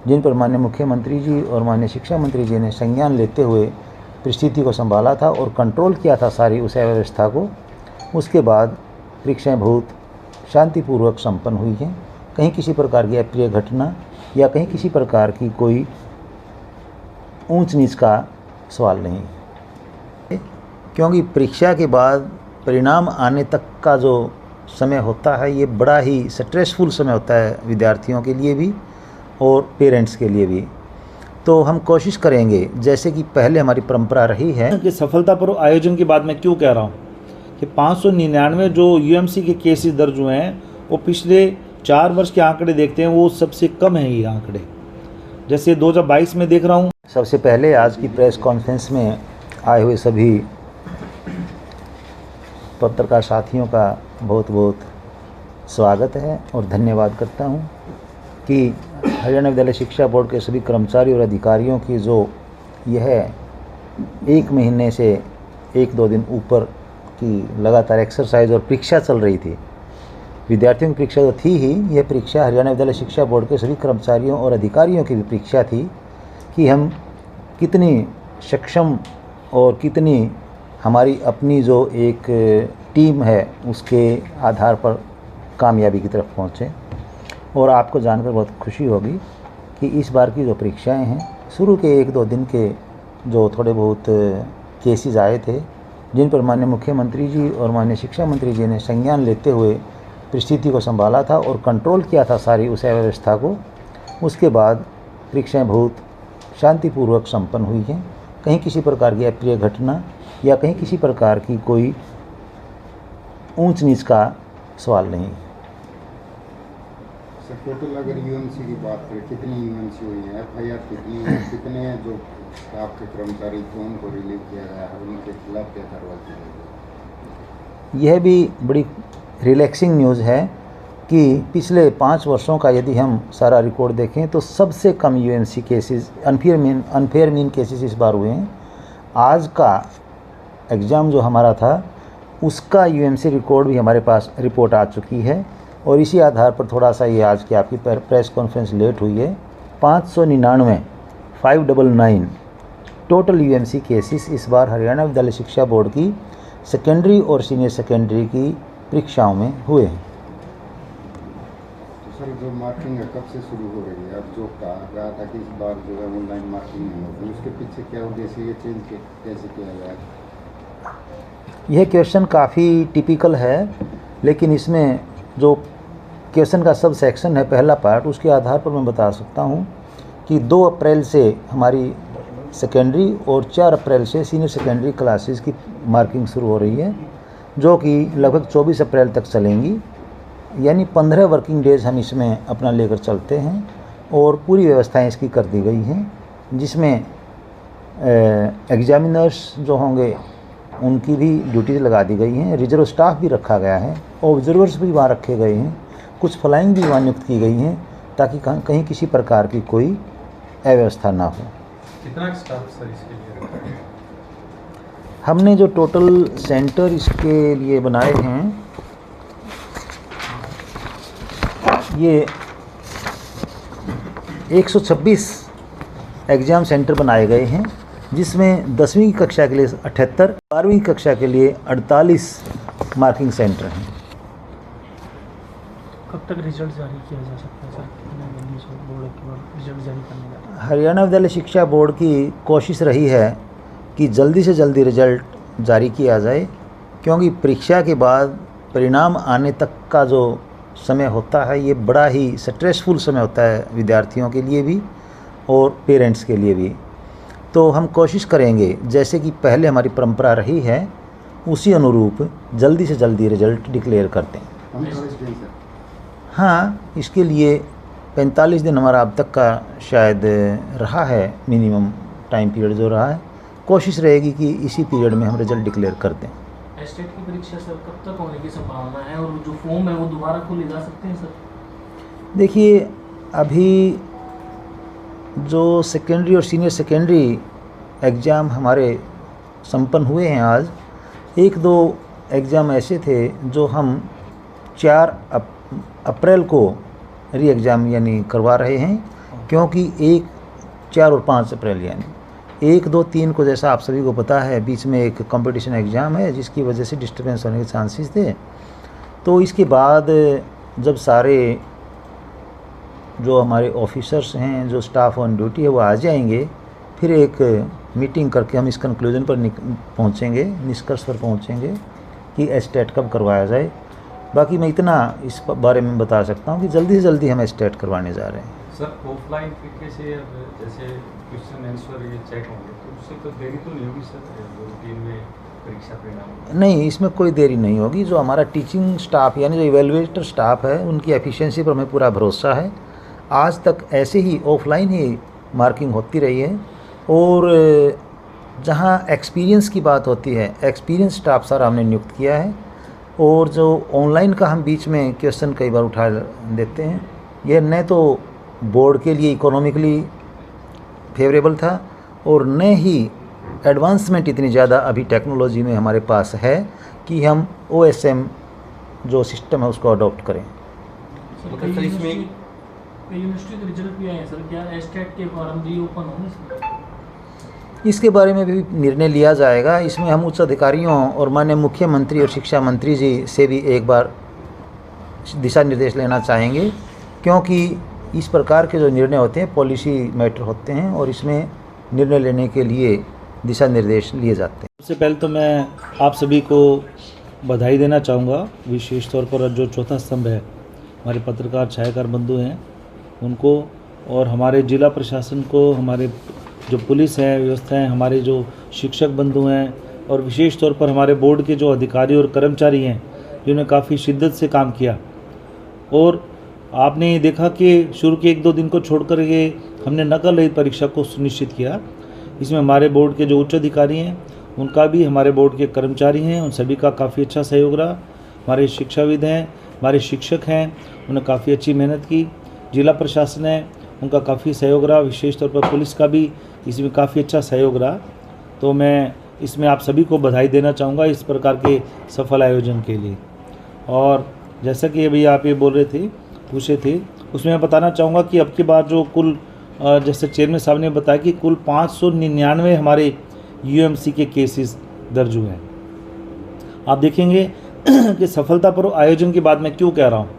जिन पर माननीय मुख्यमंत्री जी और माननीय शिक्षा मंत्री जी ने संज्ञान लेते हुए परिस्थिति को संभाला था और कंट्रोल किया था सारी उस व्यवस्था को। उसके बाद परीक्षाएं बहुत शांतिपूर्वक संपन्न हुई हैं। कहीं किसी प्रकार की अप्रिय घटना या कहीं किसी प्रकार की कोई ऊंच नीच का सवाल नहीं, क्योंकि परीक्षा के बाद परिणाम आने तक का जो समय होता है ये बड़ा ही स्ट्रेसफुल समय होता है विद्यार्थियों के लिए भी और पेरेंट्स के लिए भी। तो हम कोशिश करेंगे, जैसे कि पहले हमारी परंपरा रही है कि सफलतापूर्वक आयोजन की बात मैं क्यों कह रहा हूँ कि 599 जो यूएमसी के केसेस दर्ज हुए हैं वो पिछले 4 वर्ष के आंकड़े देखते हैं वो सबसे कम है ये आंकड़े। जैसे 2022 में देख रहा हूँ। सबसे पहले आज की प्रेस कॉन्फ्रेंस में आए हुए सभी पत्रकार साथियों का बहुत बहुत स्वागत है और धन्यवाद करता हूं कि हरियाणा विद्यालय शिक्षा बोर्ड के सभी कर्मचारी और अधिकारियों की जो यह 1 महीने से 1-2 दिन ऊपर की लगातार एक्सरसाइज और परीक्षा चल रही थी। विद्यार्थियों की परीक्षा तो थी ही, यह परीक्षा हरियाणा विद्यालय शिक्षा बोर्ड के सभी कर्मचारियों और अधिकारियों की भी परीक्षा थी कि हम कितनी सक्षम और कितनी हमारी अपनी जो एक टीम है उसके आधार पर कामयाबी की तरफ पहुँचे। और आपको जानकर बहुत खुशी होगी कि इस बार की जो परीक्षाएं हैं, शुरू के 1-2 दिन के जो थोड़े बहुत केसेस आए थे, जिन पर माननीय मुख्यमंत्री जी और माननीय शिक्षा मंत्री जी ने संज्ञान लेते हुए परिस्थिति को संभाला था और कंट्रोल किया था सारी उस व्यवस्था को। उसके बाद परीक्षाएं बहुत शांतिपूर्वक संपन्न हुई हैं। कहीं किसी प्रकार की अप्रिय घटना या कहीं किसी प्रकार की कोई ऊंच नीच का सवाल नहीं। सर, टोटल अगर यूएमसी की बात करें, कितनी यूएमसी हुई है, एफआईआर कितनी है, कितने जो स्टाफ के कर्मचारी थे उनको रिलीव किया गया है, उनके खिलाफ क्या कार्रवाई की गई? यह भी बड़ी रिलैक्सिंग न्यूज़ है कि पिछले 5 वर्षों का यदि हम सारा रिकॉर्ड देखें तो सबसे कम UMC cases, unfair mean cases इस बार हुए हैं। आज का एग्ज़ाम जो हमारा था उसका यूएमसी रिकॉर्ड भी हमारे पास रिपोर्ट आ चुकी है और इसी आधार पर थोड़ा सा ये आज की आपकी प्रेस कॉन्फ्रेंस लेट हुई है। 599 टोटल यूएमसी केसेस इस बार हरियाणा विद्यालय शिक्षा बोर्ड की सेकेंडरी और सीनियर सेकेंडरी की परीक्षाओं में हुए हैं। तो सर, जो मार्किंग है कब से शुरू हो रही है? अब जो कहा था कि इस बार जो है ऑनलाइन मार्किंग नहीं होगी, उसके पीछे क्या उद्देश्य, ये चेंज कैसे किया गया? यह क्वेश्चन काफ़ी टिपिकल है, लेकिन इसमें जो क्वेश्चन का सब सेक्शन है, पहला पार्ट, उसके आधार पर मैं बता सकता हूं कि 2 अप्रैल से हमारी सेकेंडरी और 4 अप्रैल से सीनियर सेकेंडरी क्लासेस की मार्किंग शुरू हो रही है, जो कि लगभग 24 अप्रैल तक चलेंगी। यानी 15 वर्किंग डेज़ हम इसमें अपना लेकर चलते हैं और पूरी व्यवस्थाएं इसकी कर दी गई हैं, जिसमें एग्जामिनर्स जो होंगे उनकी भी ड्यूटीज लगा दी गई हैं, रिजर्व स्टाफ भी रखा गया है, ऑब्जर्वर्स भी वहाँ रखे गए हैं, कुछ फ्लाइंग भी वहाँ नियुक्त की गई हैं ताकि कहीं किसी प्रकार की कोई अव्यवस्था ना हो। कितना स्टाफ सर इसके लिए रखा है? हमने जो टोटल सेंटर इसके लिए बनाए हैं, ये 126 एग्ज़ाम सेंटर बनाए गए हैं, जिसमें 10वीं कक्षा के लिए 78, 12वीं कक्षा के लिए 48 मार्किंग सेंटर हैं। कब तक रिजल्ट जारी किया जा सकता है सर? बोर्ड के बाद रिजल्ट जारी करने का हरियाणा विद्यालय शिक्षा बोर्ड की कोशिश रही है कि जल्दी से जल्दी रिजल्ट जारी किया जाए, क्योंकि परीक्षा के बाद परिणाम आने तक का जो समय होता है ये बड़ा ही स्ट्रेसफुल समय होता है विद्यार्थियों के लिए भी और पेरेंट्स के लिए भी। तो हम कोशिश करेंगे, जैसे कि पहले हमारी परंपरा रही है, उसी अनुरूप जल्दी से जल्दी रिजल्ट डिक्लेयर करते हैं। हाँ, इसके लिए 45 दिन हमारा अब तक का शायद रहा है मिनिमम टाइम पीरियड जो रहा है। कोशिश रहेगी कि इसी पीरियड में हम रिजल्ट डिक्लेयर कर दें। एस्टेट की परीक्षा सर कब तक होने की संभावना है और जो फॉर्म है वो दोबारा खोले जा सकते हैं सर? देखिए, अभी जो सेकेंडरी और सीनियर सेकेंडरी एग्ज़ाम हमारे संपन्न हुए हैं आज, 1-2 एग्ज़ाम ऐसे थे जो हम 4 अप्रैल को री एग्ज़ाम यानी करवा रहे हैं क्योंकि 1, 4 और 5 अप्रैल यानी 1, 2, 3 को जैसा आप सभी को पता है बीच में एक कंपटीशन एग्ज़ाम है जिसकी वजह से डिस्टर्बेंस होने के चांसेस थे। तो इसके बाद जब सारे जो हमारे ऑफिसर्स हैं, जो स्टाफ ऑन ड्यूटी है वो आ जाएंगे, फिर एक मीटिंग करके हम इस कंक्लूजन पर पहुंचेंगे, निष्कर्ष पर पहुंचेंगे कि एस्टेट कब करवाया जाए। बाकी मैं इतना इस बारे में बता सकता हूं कि जल्दी से जल्दी हम एस्टेट करवाने जा रहे हैं। सर ऑफलाइन तरीके से जैसे क्वेश्चन आंसर ये चेक होंगे तो उससे तो देरी तो नहीं होगी सर, जो रूटीन में परीक्षा परिणाम? नहीं, इसमें कोई देरी नहीं होगी। जो हमारा टीचिंग स्टाफ यानी जो इवेलुएटर स्टाफ है उनकी एफिशिएंसी पर हमें पूरा भरोसा है। आज तक ऐसे ही ऑफलाइन ही मार्किंग होती रही है और जहां एक्सपीरियंस की बात होती है, एक्सपीरियंस स्टाफ सारा हमने नियुक्त किया है। और जो ऑनलाइन का हम बीच में क्वेश्चन कई बार उठा देते हैं, यह न तो बोर्ड के लिए इकोनॉमिकली फेवरेबल था और न ही एडवांसमेंट इतनी ज़्यादा अभी टेक्नोलॉजी में हमारे पास है कि हम OSM जो सिस्टम है उसको अडॉप्ट करें। सर कई यूनिवर्सिटी के रिजल्ट भी आए हैं सर, क्या एस्टेट के फॉर्म रीओपन होंगे सर? इसके बारे में भी निर्णय लिया जाएगा। इसमें हम उच्च अधिकारियों और माननीय मुख्यमंत्री और शिक्षा मंत्री जी से भी एक बार दिशा निर्देश लेना चाहेंगे, क्योंकि इस प्रकार के जो निर्णय होते हैं पॉलिसी मैटर होते हैं और इसमें निर्णय लेने के लिए दिशा निर्देश लिए जाते हैं। सबसे पहले तो मैं आप सभी को बधाई देना चाहूँगा, विशेष तौर पर जो चौथा स्तंभ है हमारे पत्रकार छायाकार बंधु हैं उनको, और हमारे जिला प्रशासन को, हमारे जो पुलिस है, व्यवस्था है, हमारे जो शिक्षक बंधु हैं और विशेष तौर पर हमारे बोर्ड के जो अधिकारी और कर्मचारी हैं जिन्होंने काफ़ी शिद्दत से काम किया। और आपने देखा कि शुरू के 1-2 दिन को छोड़कर ये हमने नकल रहित परीक्षा को सुनिश्चित किया। इसमें हमारे बोर्ड के जो उच्च अधिकारी हैं उनका भी, हमारे बोर्ड के कर्मचारी हैं उन सभी का काफ़ी अच्छा सहयोग रहा। हमारे शिक्षाविद हैं, हमारे शिक्षक हैं, उन्होंने काफ़ी अच्छी मेहनत की। जिला प्रशासन है उनका काफ़ी सहयोग रहा, विशेष तौर पर पुलिस का भी इसमें काफ़ी अच्छा सहयोग रहा। तो मैं इसमें आप सभी को बधाई देना चाहूँगा इस प्रकार के सफल आयोजन के लिए। और जैसा कि अभी आप ये बोल रहे थे, पूछे थे, उसमें मैं बताना चाहूँगा कि अब की बार जो कुल जैसे चेयरमैन साहब ने बताया कि कुल 599 हमारे UMC के केसेस दर्ज हुए हैं। आप देखेंगे कि सफलतापूर्वक आयोजन की बात मैं क्यों कह रहा हूँ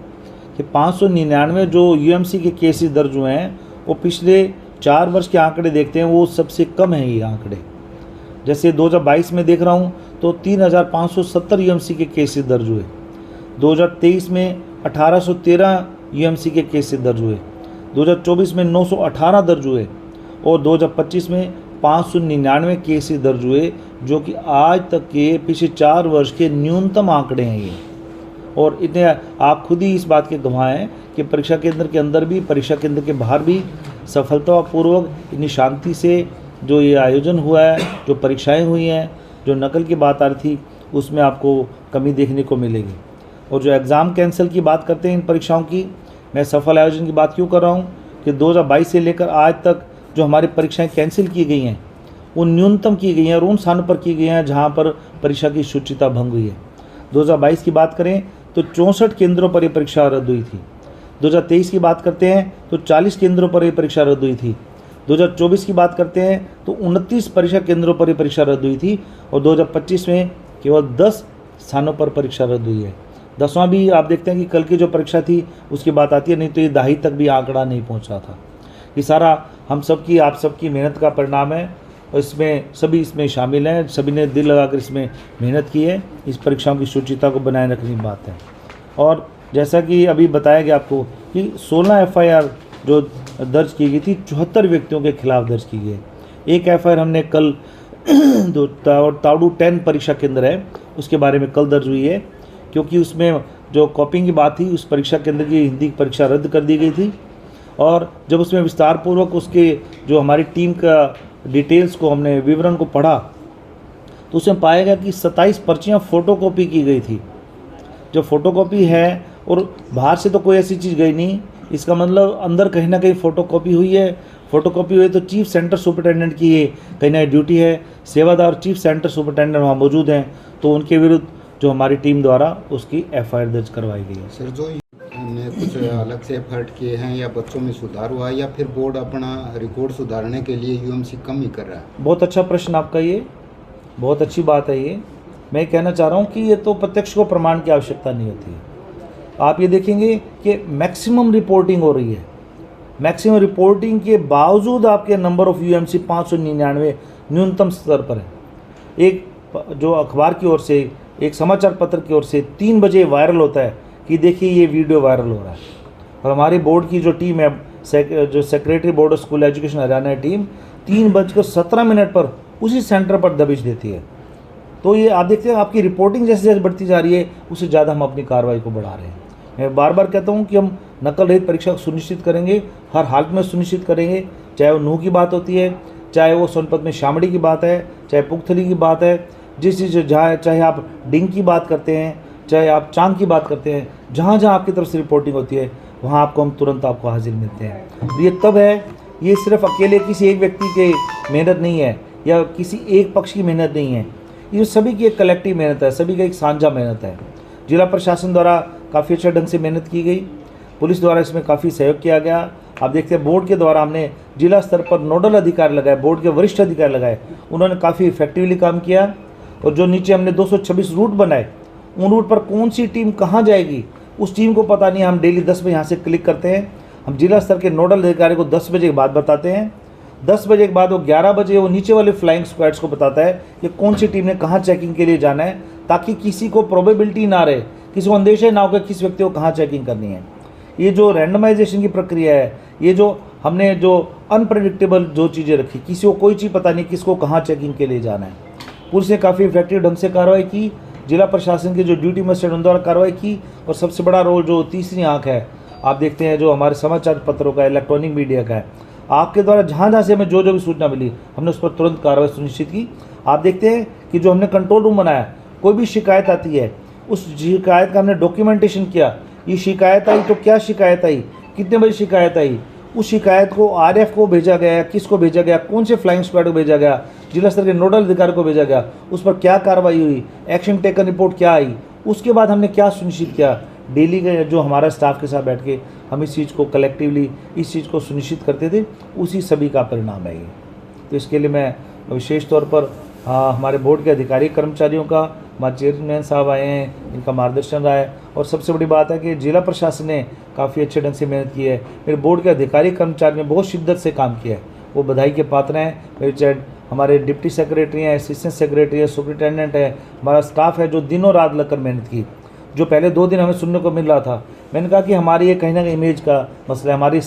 कि 599 जो UMC के केसेस दर्ज हुए हैं वो पिछले 4 वर्ष के आंकड़े देखते हैं वो सबसे कम है ये आंकड़े। जैसे 2022 में देख रहा हूँ तो 3570 UMC के केसेस दर्ज हुए, 2023 में 1813 UMC के केसेस दर्ज हुए, 2024 में 918 दर्ज हुए और 2025 में 599 केसेस दर्ज हुए, जो कि आज तक के पिछले 4 वर्ष के न्यूनतम आंकड़े हैं ये। और इतने आप खुद ही इस बात के गवाह हैं कि परीक्षा केंद्र के अंदर भी, परीक्षा केंद्र के बाहर भी सफलतापूर्वक इतनी शांति से जो ये आयोजन हुआ है, जो परीक्षाएं हुई हैं, जो नकल की बात आ रही थी उसमें आपको कमी देखने को मिलेगी। और जो एग्ज़ाम कैंसिल की बात करते हैं इन परीक्षाओं की, मैं सफल आयोजन की बात क्यों कर रहा हूँ कि 2022 से लेकर आज तक जो हमारी परीक्षाएं कैंसिल की गई हैं वो न्यूनतम की गई हैं और उन स्थानों पर की गई हैं जहाँ पर परीक्षा की शुचिता भंग हुई है। 2022 की बात करें तो 64 केंद्रों पर ये परीक्षा रद्द हुई थी। 2023 की बात करते हैं तो 40 केंद्रों पर ये परीक्षा रद्द हुई थी। 2024 की बात करते हैं तो 29 परीक्षा केंद्रों पर ये परीक्षा रद्द हुई थी और 2025 में केवल 10 स्थानों पर परीक्षा रद्द हुई है। 10वां भी आप देखते हैं कि कल की जो परीक्षा थी उसकी बात आती है, नहीं तो ये 10 तक भी आंकड़ा नहीं पहुंचा था। ये सारा हम सबकी, आप सबकी मेहनत का परिणाम है और इसमें सभी इसमें शामिल हैं, सभी ने दिल लगाकर इसमें मेहनत की है। इस परीक्षाओं की शुचिता को बनाए रखने की बात है। और जैसा कि अभी बताया गया आपको कि 16 FIR जो दर्ज की गई थी 74 व्यक्तियों के खिलाफ दर्ज की गई। एक FIR हमने कल जो ताड़ू 10 परीक्षा केंद्र है उसके बारे में कल दर्ज हुई है, क्योंकि उसमें जो कॉपिंग की बात थी उस परीक्षा केंद्र की हिंदी की परीक्षा रद्द कर दी गई थी। और जब उसमें विस्तार पूर्वक उसके जो हमारी टीम का डिटेल्स को, हमने विवरण को पढ़ा तो उसमें पाया गया कि 27 पर्चियाँ फ़ोटोकॉपी की गई थी। जो फ़ोटोकॉपी है और बाहर से तो कोई ऐसी चीज़ गई नहीं, इसका मतलब अंदर कहीं ना कहीं फ़ोटोकॉपी हुई है। फ़ोटोकॉपी हुई तो चीफ सेंटर सुपरिटेंडेंट की ये कहीं ना ड्यूटी है, सेवादार चीफ सेंटर सुपरिटेंडेंट वहाँ मौजूद हैं, तो उनके विरुद्ध जो हमारी टीम द्वारा उसकी FIR दर्ज करवाई गई है। सर जो कुछ अलग से एफर्ट किए हैं या बच्चों में सुधार हुआ है या फिर बोर्ड अपना रिकॉर्ड सुधारने के लिए यूएमसी कम ही कर रहा है? बहुत अच्छा प्रश्न आपका, ये बहुत अच्छी बात है। ये मैं कहना चाह रहा हूँ कि ये तो प्रत्यक्ष को प्रमाण की आवश्यकता नहीं होती है। आप ये देखेंगे कि मैक्सिमम रिपोर्टिंग हो रही है, मैक्सिमम रिपोर्टिंग के बावजूद आपके नंबर ऑफ यूएमसी 599 न्यूनतम स्तर पर है। एक जो अखबार की ओर से, एक समाचार पत्र की ओर से 3 बजे वायरल होता है कि देखिए ये वीडियो वायरल हो रहा है, और हमारी बोर्ड की जो टीम है, जो secretary board of school education Haryana team 3:17 पर उसी सेंटर पर दबिश देती है। तो ये आप देखते हैं आपकी रिपोर्टिंग जैसे जैसे बढ़ती जा रही है उससे ज़्यादा हम अपनी कार्रवाई को बढ़ा रहे हैं। मैं बार बार कहता हूँ कि हम नकल रहित परीक्षा को सुनिश्चित करेंगे, हर हालत में सुनिश्चित करेंगे, चाहे वो नूह की बात होती है, चाहे वो सोनपत में शामड़ी की बात है, चाहे पुगथली की बात है, जिस चीज़ जहाँ, चाहे आप डिंग की बात करते हैं, चाहे आप चांग की बात करते हैं, जहाँ जहाँ आपकी तरफ से रिपोर्टिंग होती है वहाँ आपको हम तुरंत आपको हाजिर मिलते हैं। ये तब है, ये सिर्फ अकेले किसी एक व्यक्ति के मेहनत नहीं है या किसी एक पक्ष की मेहनत नहीं है, ये सभी की एक कलेक्टिव मेहनत है, सभी का एक साझा मेहनत है। जिला प्रशासन द्वारा काफ़ी अच्छे ढंग से मेहनत की गई, पुलिस द्वारा इसमें काफ़ी सहयोग किया गया। आप देखते हैं बोर्ड के द्वारा हमने जिला स्तर पर नोडल अधिकारी लगाए, बोर्ड के वरिष्ठ अधिकारी लगाए, उन्होंने काफ़ी इफेक्टिवली काम किया। और जो नीचे हमने 226 रूट बनाए, उन रूट पर कौन सी टीम कहाँ जाएगी उस टीम को पता नहीं। हम डेली 10 बजे यहाँ से क्लिक करते हैं, हम जिला स्तर के नोडल अधिकारी को 10 बजे के बाद बताते हैं। 10 बजे के बाद वो 11 बजे वो नीचे वाले फ्लाइंग स्क्वाड्स को बताता है कि कौन सी टीम ने कहाँ चेकिंग के लिए जाना है, ताकि किसी को प्रोबेबिलिटी ना रहे, किसी को अंदेशा ना हो कि किस व्यक्ति को कहाँ चेकिंग करनी है। ये जो रैंडमाइजेशन की प्रक्रिया है, ये जो हमने जो अनप्रेडिक्टेबल जो चीज़ें रखी, किसी को कोई चीज़ पता नहीं किसको कहाँ चेकिंग के लिए जाना है, पुलिस ने काफ़ी इफेक्टिव ढंग से कार्रवाई की, जिला प्रशासन के जो ड्यूटी मजिस्ट्रेट उन द्वारा कार्रवाई की। और सबसे बड़ा रोल जो तीसरी आंख है, आप देखते हैं जो हमारे समाचार पत्रों का, इलेक्ट्रॉनिक मीडिया का है, आपके द्वारा जहाँ जहाँ से हमें जो भी सूचना मिली हमने उस पर तुरंत कार्रवाई सुनिश्चित की। आप देखते हैं कि जो हमने कंट्रोल रूम बनाया, कोई भी शिकायत आती है उस शिकायत का हमने डॉक्यूमेंटेशन किया, ये शिकायत आई तो क्या शिकायत आई, कितने बजे शिकायत आई, उस शिकायत को आरएफ को भेजा गया, किसको भेजा गया, कौन से फ्लाइंग स्क्वाड को भेजा गया, जिला स्तर के नोडल अधिकारी को भेजा गया, उस पर क्या कार्रवाई हुई, एक्शन टेकन रिपोर्ट क्या आई, उसके बाद हमने क्या सुनिश्चित किया। डेली के जो हमारा स्टाफ के साथ बैठ के हम इस चीज़ को कलेक्टिवली इस चीज़ को सुनिश्चित करते थे, उसी सभी का परिणाम है ये। तो इसके लिए मैं विशेष तौर पर हमारे बोर्ड के अधिकारी कर्मचारियों का, हमारे चेयरमैन साहब आए हैं, इनका मार्गदर्शन रहा है। और सबसे बड़ी बात है कि जिला प्रशासन ने काफ़ी अच्छे ढंग से मेहनत की है, मेरे बोर्ड के अधिकारी कर्मचारी ने बहुत शिद्दत से काम किया है, वो बधाई के पात्र हैं। मेरे चाहे हमारे डिप्टी सेक्रेटरी हैं, असिस्टेंट सेक्रेटरी है, सुपरिटेंडेंट है, हमारा स्टाफ है जो दिनों रात लगकर मेहनत की। जो पहले 2 दिन हमें सुनने को मिल रहा था, मैंने कहा कि हमारी ये कहीं ना कहीं इमेज का मसला है, हमारी